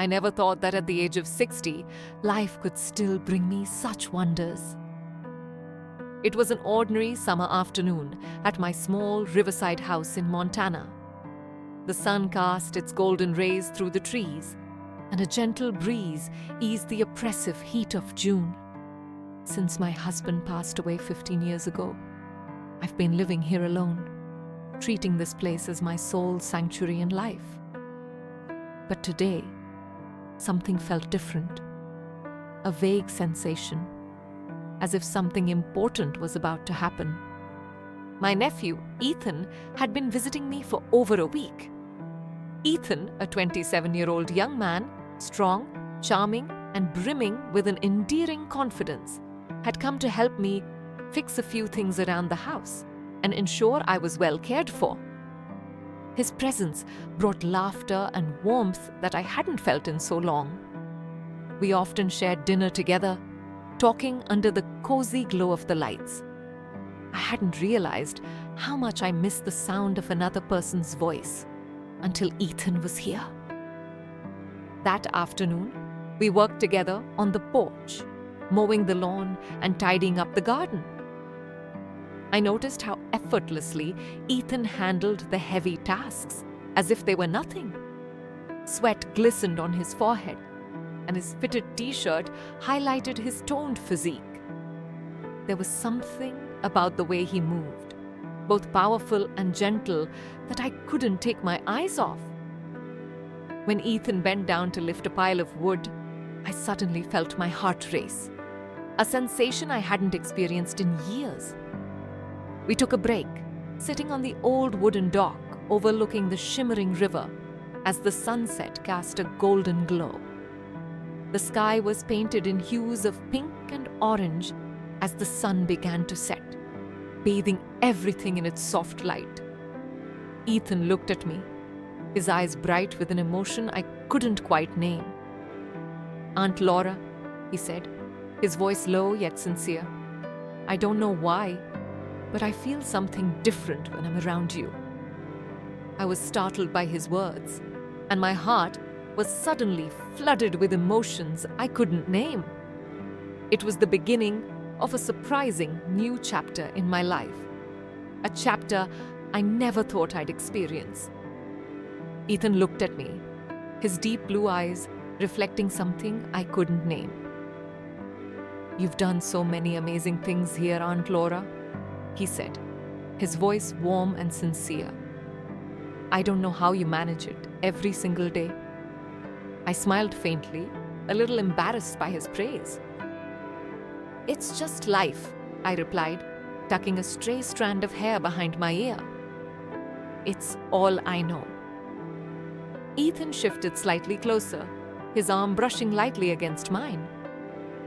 I never thought that at the age of 60, life could still bring me such wonders. It was an ordinary summer afternoon at my small riverside house in Montana. The sun cast its golden rays through the trees, and a gentle breeze eased the oppressive heat of June. Since my husband passed away 15 years ago, I've been living here alone, treating this place as my sole sanctuary in life. But today, something felt different. A vague sensation, as if something important was about to happen. My nephew, Ethan, had been visiting me for over a week. Ethan, a 27-year-old young man, strong, charming, and brimming with an endearing confidence, had come to help me fix a few things around the house and ensure I was well cared for. His presence brought laughter and warmth that I hadn't felt in so long. We often shared dinner together, talking under the cozy glow of the lights. I hadn't realized how much I missed the sound of another person's voice until Ethan was here. That afternoon, we worked together on the porch, mowing the lawn and tidying up the garden. I noticed how effortlessly Ethan handled the heavy tasks, as if they were nothing. Sweat glistened on his forehead, and his fitted t-shirt highlighted his toned physique. There was something about the way he moved, both powerful and gentle, that I couldn't take my eyes off. When Ethan bent down to lift a pile of wood, I suddenly felt my heart race, a sensation I hadn't experienced in years. We took a break, sitting on the old wooden dock overlooking the shimmering river as the sunset cast a golden glow. The sky was painted in hues of pink and orange as the sun began to set, bathing everything in its soft light. Ethan looked at me, his eyes bright with an emotion I couldn't quite name. "Aunt Laura," he said, his voice low yet sincere, "I don't know why, but I feel something different when I'm around you." I was startled by his words, and my heart was suddenly flooded with emotions I couldn't name. It was the beginning of a surprising new chapter in my life, a chapter I never thought I'd experience. Ethan looked at me, his deep blue eyes reflecting something I couldn't name. "You've done so many amazing things here, Aunt Laura," he said, his voice warm and sincere. "I don't know how you manage it every single day." I smiled faintly, a little embarrassed by his praise. "It's just life," I replied, tucking a stray strand of hair behind my ear. "It's all I know." Ethan shifted slightly closer, his arm brushing lightly against mine.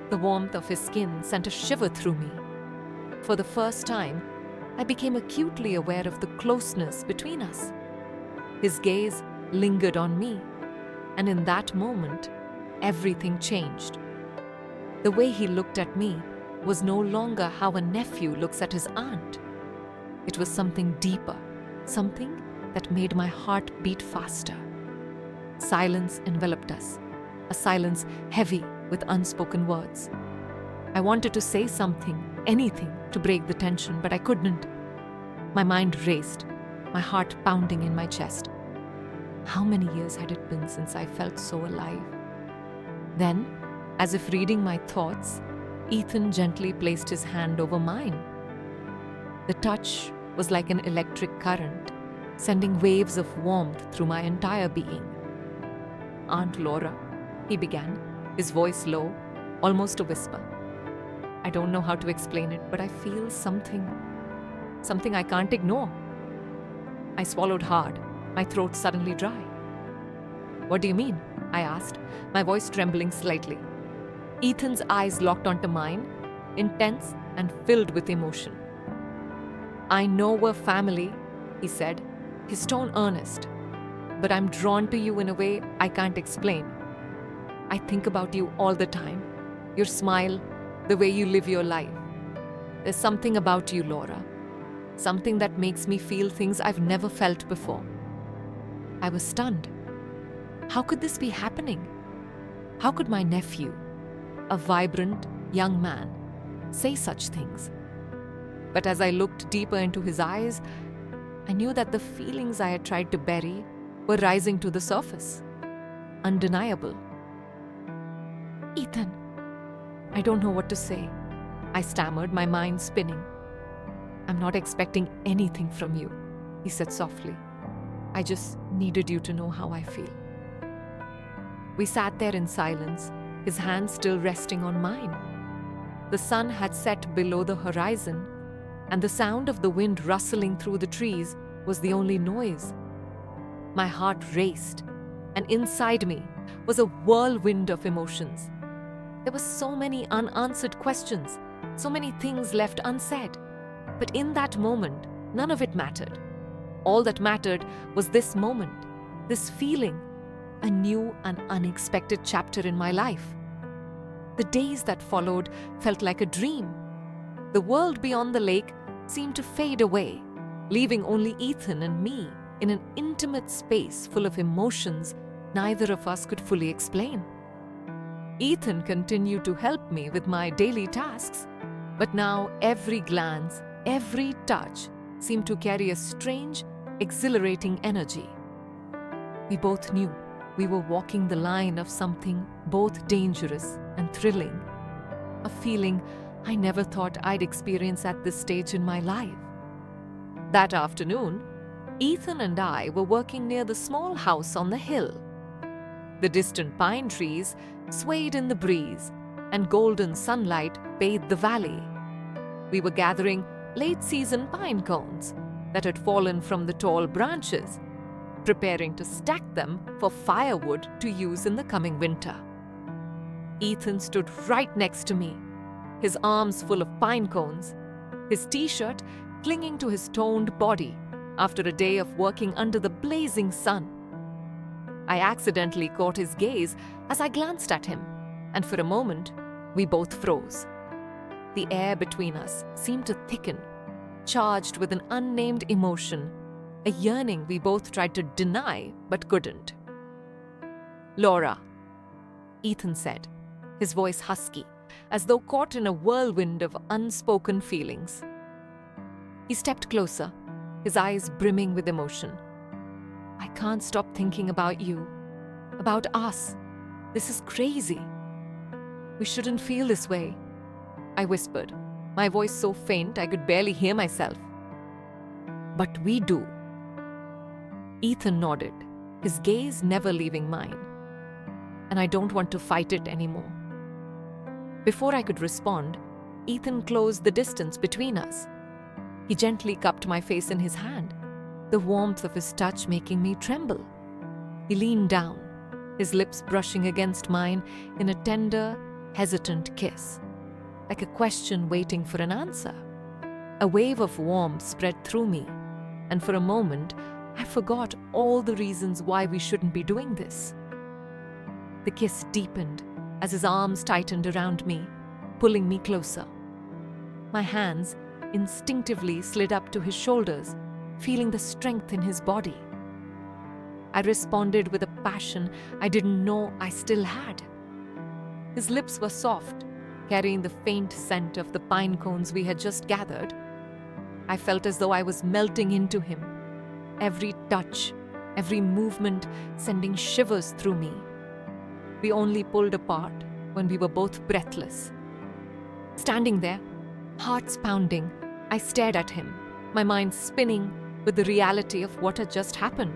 The warmth of his skin sent a shiver through me. For the first time, I became acutely aware of the closeness between us. His gaze lingered on me, and in that moment, everything changed. The way he looked at me was no longer how a nephew looks at his aunt. It was something deeper, something that made my heart beat faster. Silence enveloped us, a silence heavy with unspoken words. I wanted to say something, anything, to break the tension, but I couldn't. My mind raced, my heart pounding in my chest. How many years had it been since I felt so alive? Then, as if reading my thoughts, Ethan gently placed his hand over mine. The touch was like an electric current, sending waves of warmth through my entire being. "Aunt Laura," he began, his voice low, almost a whisper. "I don't know how to explain it, but I feel something I can't ignore." I swallowed hard, my throat suddenly dry. "What do you mean?" I asked, my voice trembling slightly. Ethan's eyes locked onto mine, intense and filled with emotion. "I know we're family," he said, his tone earnest, "but I'm drawn to you in a way I can't explain. I think about you all the time, your smile, the way you live your life. There's something about you, Laura, something that makes me feel things I've never felt before." I was stunned. How could this be happening? How could my nephew, a vibrant young man, say such things? But as I looked deeper into his eyes, I knew that the feelings I had tried to bury were rising to the surface. Undeniable. Ethan, I don't know what to say. I stammered, my mind spinning. I'm not expecting anything from you, he said softly. I just needed you to know how I feel. We sat there in silence, his hand still resting on mine. The sun had set below the horizon, and the sound of the wind rustling through the trees was the only noise. My heart raced, and inside me was a whirlwind of emotions. There were so many unanswered questions, so many things left unsaid. But in that moment, none of it mattered. All that mattered was this moment, this feeling, a new and unexpected chapter in my life. The days that followed felt like a dream. The world beyond the lake seemed to fade away, leaving only Ethan and me in an intimate space full of emotions neither of us could fully explain. Ethan continued to help me with my daily tasks, but now every glance, every touch seemed to carry a strange, exhilarating energy. We both knew we were walking the line of something both dangerous and thrilling, a feeling I never thought I'd experience at this stage in my life. That afternoon, Ethan and I were working near the small house on the hill. The distant pine trees swayed in the breeze, and golden sunlight bathed the valley. We were gathering late-season pine cones that had fallen from the tall branches, preparing to stack them for firewood to use in the coming winter. Ethan stood right next to me, his arms full of pine cones, his t-shirt clinging to his toned body after a day of working under the blazing sun. I accidentally caught his gaze as I glanced at him, and for a moment, we both froze. The air between us seemed to thicken, charged with an unnamed emotion, a yearning we both tried to deny but couldn't. Laura, Ethan said, his voice husky, as though caught in a whirlwind of unspoken feelings. He stepped closer, his eyes brimming with emotion. I can't stop thinking about you, about us. This is crazy. We shouldn't feel this way, I whispered, my voice so faint I could barely hear myself. But we do. Ethan nodded, his gaze never leaving mine. And I don't want to fight it anymore. Before I could respond, Ethan closed the distance between us. He gently cupped my face in his hand, the warmth of his touch making me tremble. He leaned down, his lips brushing against mine in a tender, hesitant kiss, like a question waiting for an answer. A wave of warmth spread through me, and for a moment, I forgot all the reasons why we shouldn't be doing this. The kiss deepened as his arms tightened around me, pulling me closer. My hands instinctively slid up to his shoulders, feeling the strength in his body. I responded with a passion I didn't know I still had. His lips were soft, carrying the faint scent of the pine cones we had just gathered. I felt as though I was melting into him, every touch, every movement sending shivers through me. We only pulled apart when we were both breathless. Standing there, hearts pounding, I stared at him, my mind spinning with the reality of what had just happened.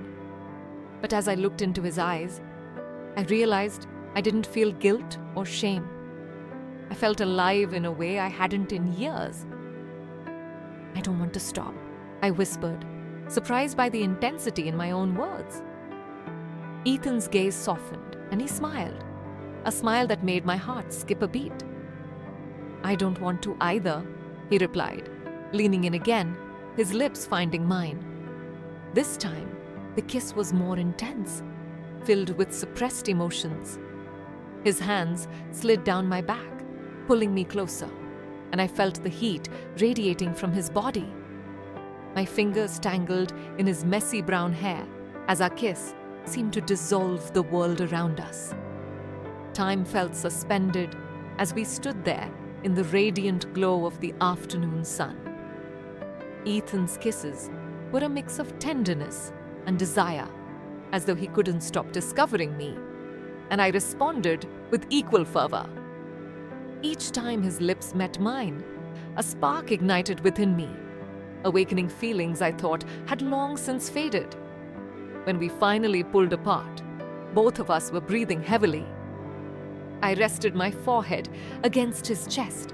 But as I looked into his eyes, I realized I didn't feel guilt or shame. I felt alive in a way I hadn't in years. I don't want to stop, I whispered, surprised by the intensity in my own words. Ethan's gaze softened and he smiled, a smile that made my heart skip a beat. I don't want to either, he replied, leaning in again, his lips finding mine. This time, the kiss was more intense, filled with suppressed emotions. His hands slid down my back, pulling me closer, and I felt the heat radiating from his body. My fingers tangled in his messy brown hair as our kiss seemed to dissolve the world around us. Time felt suspended as we stood there in the radiant glow of the afternoon sun. Ethan's kisses were a mix of tenderness and desire, as though he couldn't stop discovering me, and I responded with equal fervor. Each time his lips met mine, a spark ignited within me, awakening feelings I thought had long since faded. When we finally pulled apart, both of us were breathing heavily. I rested my forehead against his chest,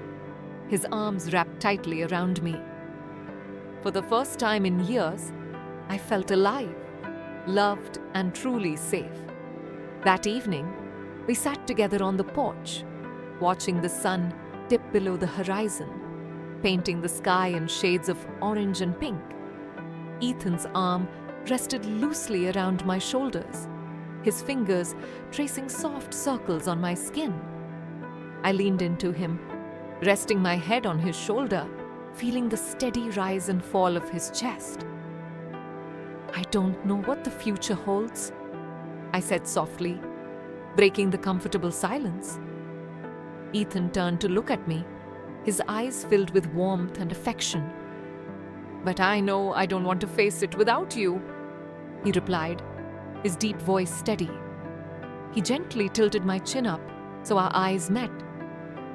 his arms wrapped tightly around me. For the first time in years, I felt alive, loved, and truly safe. That evening, we sat together on the porch, watching the sun dip below the horizon, painting the sky in shades of orange and pink. Ethan's arm rested loosely around my shoulders, his fingers tracing soft circles on my skin. I leaned into him, resting my head on his shoulder, feeling the steady rise and fall of his chest. "I don't know what the future holds," I said softly, breaking the comfortable silence. Ethan turned to look at me, his eyes filled with warmth and affection. "But I know I don't want to face it without you," he replied, his deep voice steady. He gently tilted my chin up so our eyes met,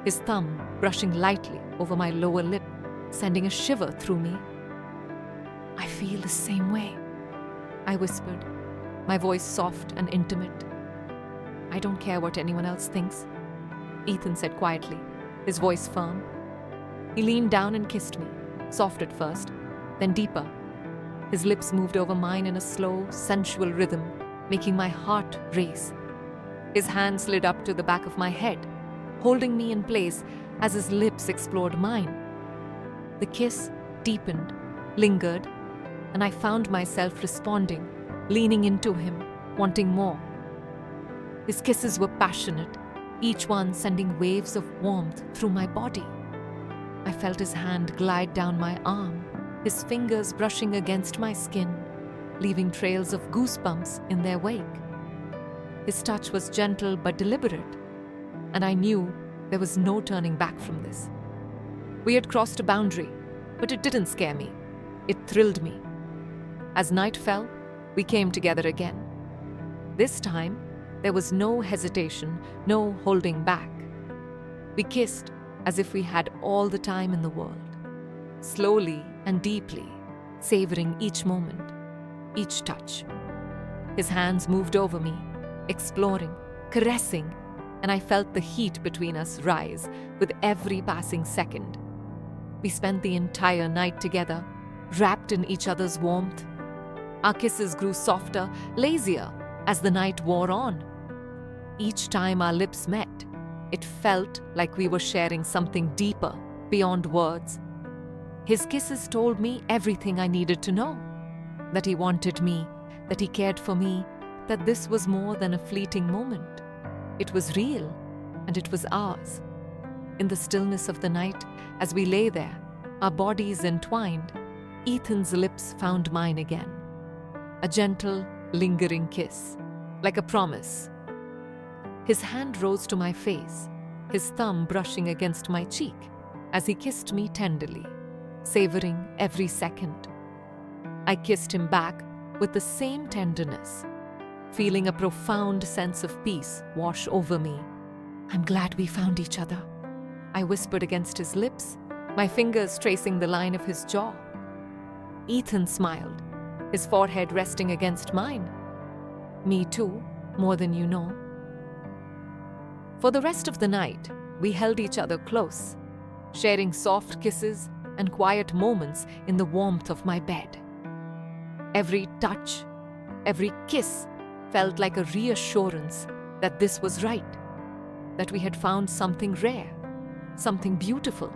his thumb brushing lightly over my lower lip, sending a shiver through me. "I feel the same way," I whispered, my voice soft and intimate. "I don't care what anyone else thinks," Ethan said quietly, his voice firm. He leaned down and kissed me, soft at first, then deeper. His lips moved over mine in a slow, sensual rhythm, making my heart race. His hand slid up to the back of my head, holding me in place as his lips explored mine. The kiss deepened, lingered, and I found myself responding, leaning into him, wanting more. His kisses were passionate, each one sending waves of warmth through my body. I felt his hand glide down my arm, his fingers brushing against my skin, leaving trails of goosebumps in their wake. His touch was gentle but deliberate, and I knew there was no turning back from this. We had crossed a boundary, but it didn't scare me. It thrilled me. As night fell, we came together again. This time, there was no hesitation, no holding back. We kissed as if we had all the time in the world, slowly and deeply, savoring each moment, each touch. His hands moved over me, exploring, caressing, and I felt the heat between us rise with every passing second. We spent the entire night together, wrapped in each other's warmth. Our kisses grew softer, lazier, as the night wore on. Each time our lips met, it felt like we were sharing something deeper, beyond words. His kisses told me everything I needed to know. That he wanted me, that he cared for me, that this was more than a fleeting moment. It was real, and it was ours. In the stillness of the night, as we lay there, our bodies entwined, Ethan's lips found mine again. A gentle, lingering kiss, like a promise. His hand rose to my face, his thumb brushing against my cheek as he kissed me tenderly, savoring every second. I kissed him back with the same tenderness, feeling a profound sense of peace wash over me. "I'm glad we found each other," I whispered against his lips, my fingers tracing the line of his jaw. Ethan smiled, his forehead resting against mine. "Me too, more than you know." For the rest of the night, we held each other close, sharing soft kisses and quiet moments in the warmth of my bed. Every touch, every kiss felt like a reassurance that this was right, that we had found something rare, something beautiful.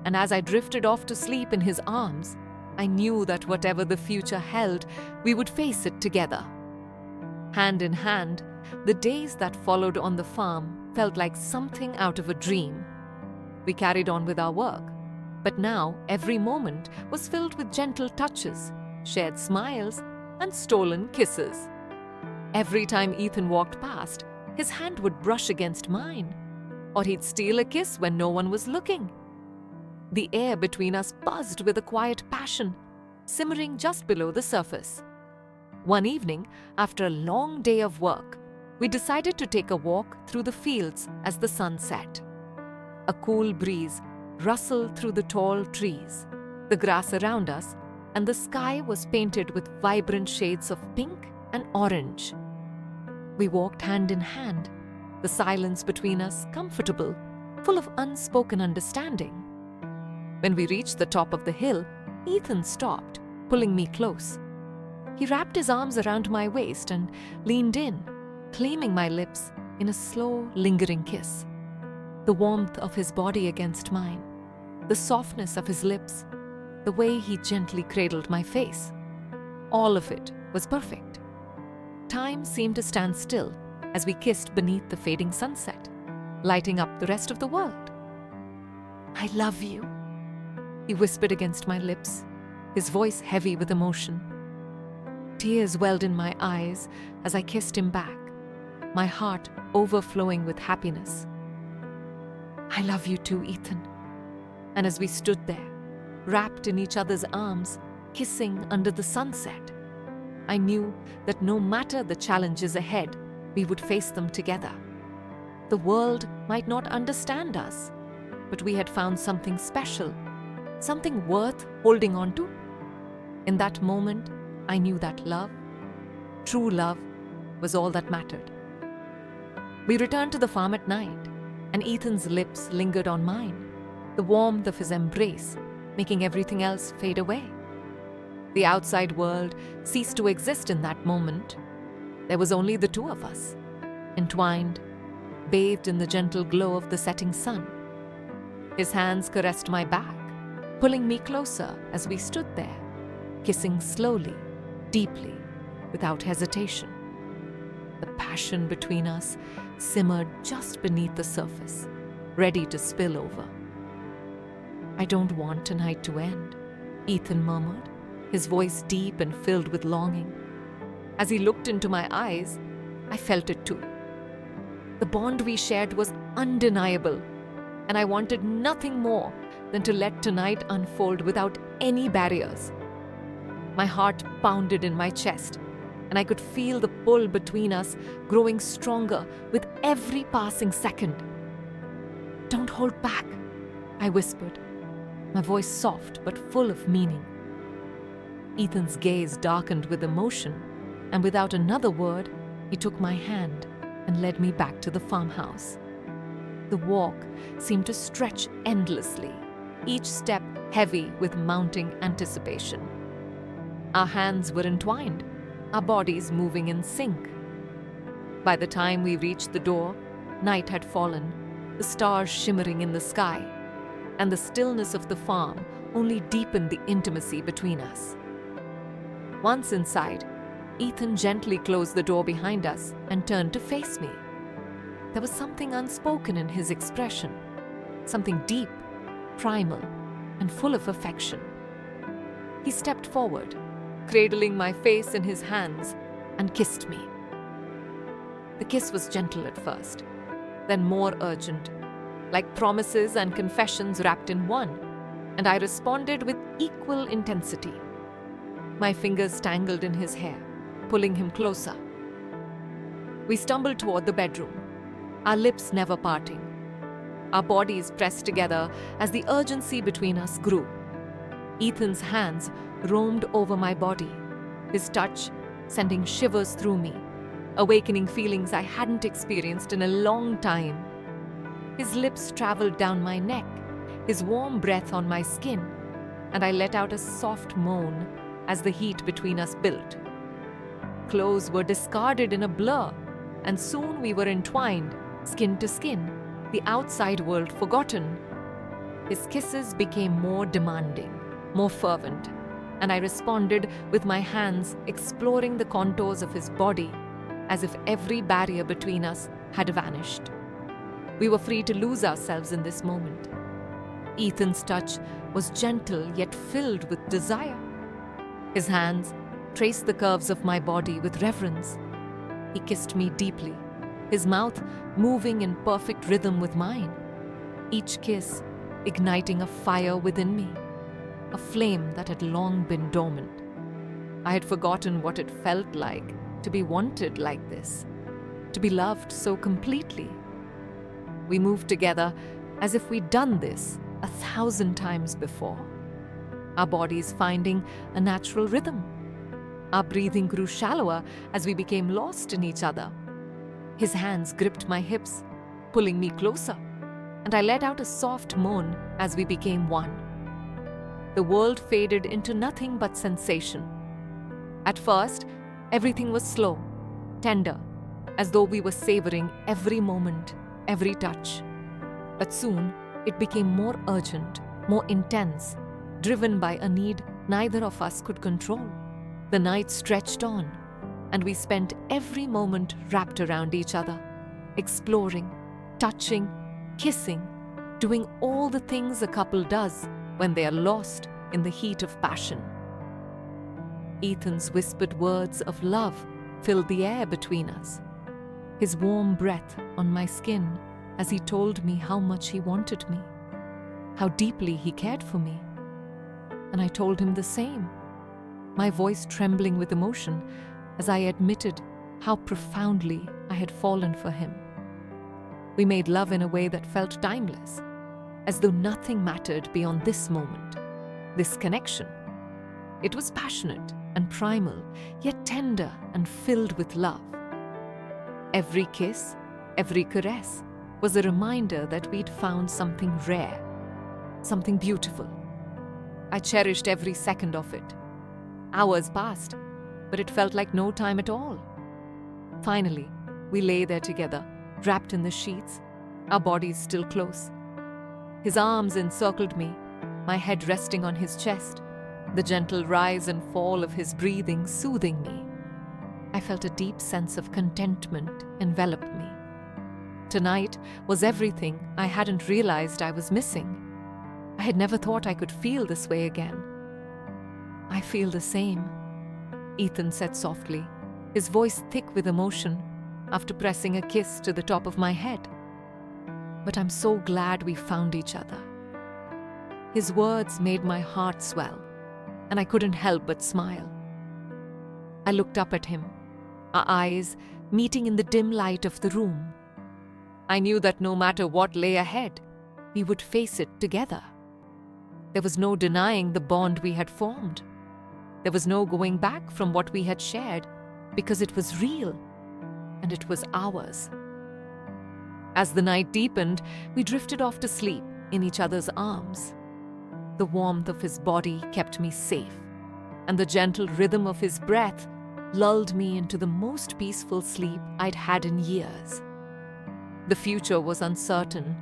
And as I drifted off to sleep in his arms, I knew that whatever the future held, we would face it together. Hand in hand, the days that followed on the farm felt like something out of a dream. We carried on with our work, but now every moment was filled with gentle touches, shared smiles, and stolen kisses. Every time Ethan walked past, His hand would brush against mine, or he'd steal a kiss when no one was looking. The air between us buzzed with a quiet passion, simmering just below the surface. One evening, after a long day of work, we decided to take a walk through the fields as the sun set. A cool breeze rustled through the tall trees, the grass around us, and the sky was painted with vibrant shades of pink and orange. We walked hand in hand, the silence between us comfortable, full of unspoken understanding. When we reached the top of the hill, Ethan stopped, pulling me close. He wrapped his arms around my waist and leaned in, claiming my lips in a slow, lingering kiss. The warmth of his body against mine, the softness of his lips, the way he gently cradled my face. All of it was perfect. Time seemed to stand still as we kissed beneath the fading sunset, lighting up the rest of the world. "I love you," he whispered against my lips, his voice heavy with emotion. Tears welled in my eyes as I kissed him back, my heart overflowing with happiness. "I love you too, Ethan." And as we stood there, wrapped in each other's arms, kissing under the sunset, I knew that no matter the challenges ahead, we would face them together. The world might not understand us, but we had found something special, something worth holding on to. In that moment, I knew that love, true love, was all that mattered. We returned to the farm at night, and Ethan's lips lingered on mine, the warmth of his embrace making everything else fade away. The outside world ceased to exist in that moment. There was only the two of us, entwined, bathed in the gentle glow of the setting sun. His hands caressed my back, pulling me closer as we stood there, kissing slowly, deeply, without hesitation. The passion between us simmered just beneath the surface, ready to spill over. "I don't want tonight to end," Ethan murmured, his voice deep and filled with longing. As he looked into my eyes, I felt it too. The bond we shared was undeniable, and I wanted nothing more than to let tonight unfold without any barriers. My heart pounded in my chest, and I could feel the pull between us growing stronger with every passing second. "Don't hold back," I whispered, my voice soft but full of meaning. Ethan's gaze darkened with emotion, and without another word, he took my hand and led me back to the farmhouse. The walk seemed to stretch endlessly, each step heavy with mounting anticipation. Our hands were entwined, our bodies moving in sync. By the time we reached the door, night had fallen, the stars shimmering in the sky, and the stillness of the farm only deepened the intimacy between us. Once inside, Ethan gently closed the door behind us and turned to face me. There was something unspoken in his expression, something deep, primal, and full of affection. He stepped forward, cradling my face in his hands, and kissed me. The kiss was gentle at first, then more urgent, like promises and confessions wrapped in one, and I responded with equal intensity. My fingers tangled in his hair, pulling him closer. We stumbled toward the bedroom, our lips never parting, our bodies pressed together as the urgency between us grew. Ethan's hands roamed over my body, his touch sending shivers through me, awakening feelings I hadn't experienced in a long time. His lips traveled down my neck, his warm breath on my skin, and I let out a soft moan as the heat between us built. Clothes were discarded in a blur, and soon we were entwined, skin to skin, the outside world forgotten. His kisses became more demanding, more fervent, and I responded with my hands exploring the contours of his body, as if every barrier between us had vanished. We were free to lose ourselves in this moment. Ethan's touch was gentle yet filled with desire. His hands traced the curves of my body with reverence. He kissed me deeply, his mouth moving in perfect rhythm with mine, each kiss igniting a fire within me, a flame that had long been dormant. I had forgotten what it felt like to be wanted like this, to be loved so completely. We moved together as if we'd done this 1,000 times before, our bodies finding a natural rhythm. Our breathing grew shallower as we became lost in each other. His hands gripped my hips, pulling me closer, and I let out a soft moan as we became one. The world faded into nothing but sensation. At first, everything was slow, tender, as though we were savoring every moment, every touch. But soon, it became more urgent, more intense, driven by a need neither of us could control. The night stretched on, and we spent every moment wrapped around each other, exploring, touching, kissing, doing all the things a couple does when they are lost in the heat of passion. Ethan's whispered words of love filled the air between us, his warm breath on my skin as he told me how much he wanted me, how deeply he cared for me. And I told him the same, my voice trembling with emotion as I admitted how profoundly I had fallen for him. We made love in a way that felt timeless, as though nothing mattered beyond this moment, this connection. It was passionate and primal, yet tender and filled with love. Every kiss, every caress was a reminder that we'd found something rare, something beautiful. I cherished every second of it. Hours passed, but it felt like no time at all. Finally, we lay there together, wrapped in the sheets, our bodies still close. His arms encircled me, my head resting on his chest, the gentle rise and fall of his breathing soothing me. I felt a deep sense of contentment envelop me. Tonight was everything I hadn't realized I was missing. I had never thought I could feel this way again. I feel the same, Ethan said softly, his voice thick with emotion, after pressing a kiss to the top of my head. But I'm so glad we found each other. His words made my heart swell, and I couldn't help but smile. I looked up at him, our eyes meeting in the dim light of the room. I knew that no matter what lay ahead, we would face it together. There was no denying the bond we had formed. There was no going back from what we had shared, because it was real, and it was ours. As the night deepened, we drifted off to sleep in each other's arms. The warmth of his body kept me safe, and the gentle rhythm of his breath lulled me into the most peaceful sleep I'd had in years. The future was uncertain,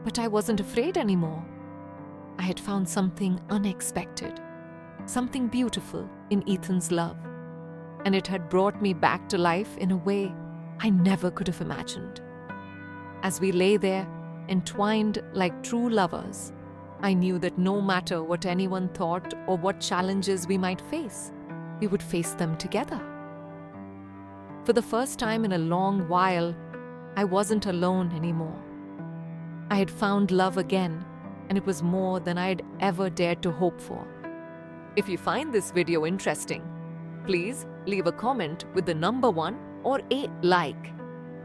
but I wasn't afraid anymore. I had found something unexpected, something beautiful in Ethan's love, and it had brought me back to life in a way I never could have imagined. As we lay there, entwined like true lovers, I knew that no matter what anyone thought or what challenges we might face, we would face them together. For the first time in a long while, I wasn't alone anymore. I had found love again, and it was more than I had ever dared to hope for. If you find this video interesting, please leave a comment with the number 1 or a like.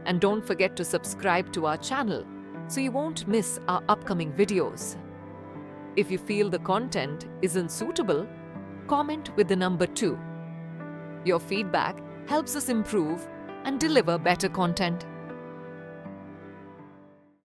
And don't forget to subscribe to our channel so you won't miss our upcoming videos. If you feel the content isn't suitable, comment with the number 2. Your feedback helps us improve and deliver better content.